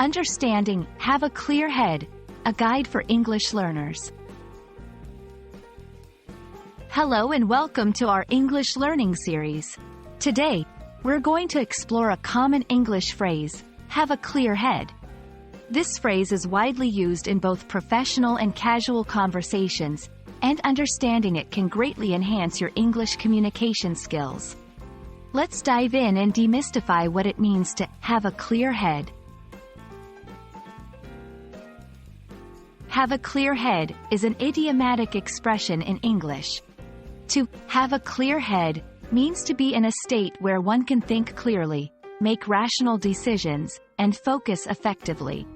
Understanding, have a clear head, a guide for English learners. Hello and welcome to our English learning series. Today, we're going to explore a common English phrase, have a clear head. This phrase is widely used in both professional and casual conversations, and understanding it can greatly enhance your English communication skills. Let's dive in and demystify what it means to have a clear head. Have a clear head is an idiomatic expression in English. To have a clear head means to be in a state where one can think clearly, make rational decisions, and focus effectively.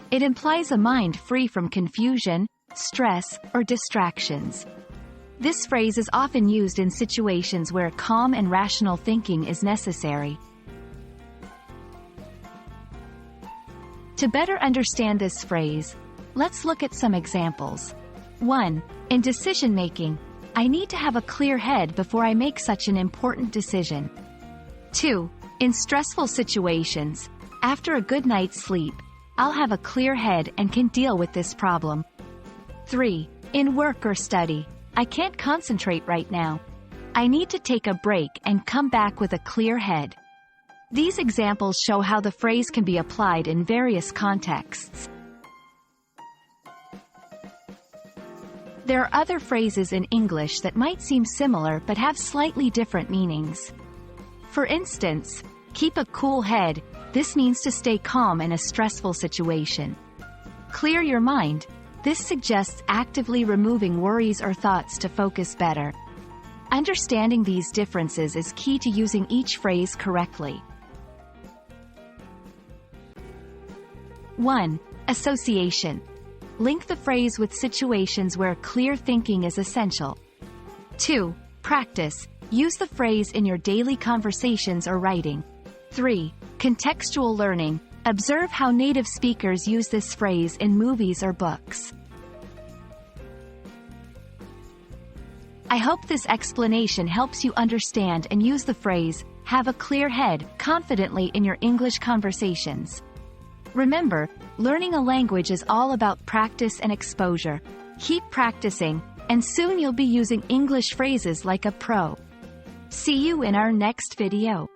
It implies a mind free from confusion, stress, or distractions. This phrase is often used in situations where calm and rational thinking is necessary. To better understand this phrase, let's look at some examples. 1. In decision-making, I need to have a clear head before I make such an important decision. 2. In stressful situations, after a good night's sleep, I'll have a clear head and can deal with this problem. 3. In work or study, I can't concentrate right now. I need to take a break and come back with a clear head. These examples show how the phrase can be applied in various contexts. There are other phrases in English that might seem similar but have slightly different meanings. For instance, keep a cool head. This means to stay calm in a stressful situation. Clear your mind. This suggests actively removing worries or thoughts to focus better. Understanding these differences is key to using each phrase correctly. 1. Association. Link the phrase with situations where clear thinking is essential. 2. Practice. Use the phrase in your daily conversations or writing. 3. Contextual learning. Observe how native speakers use this phrase in movies or books. I hope this explanation helps you understand and use the phrase, have a clear head, confidently in your English conversations. Remember, learning a language is all about practice and exposure. Keep practicing, and soon you'll be using English phrases like a pro. See you in our next video.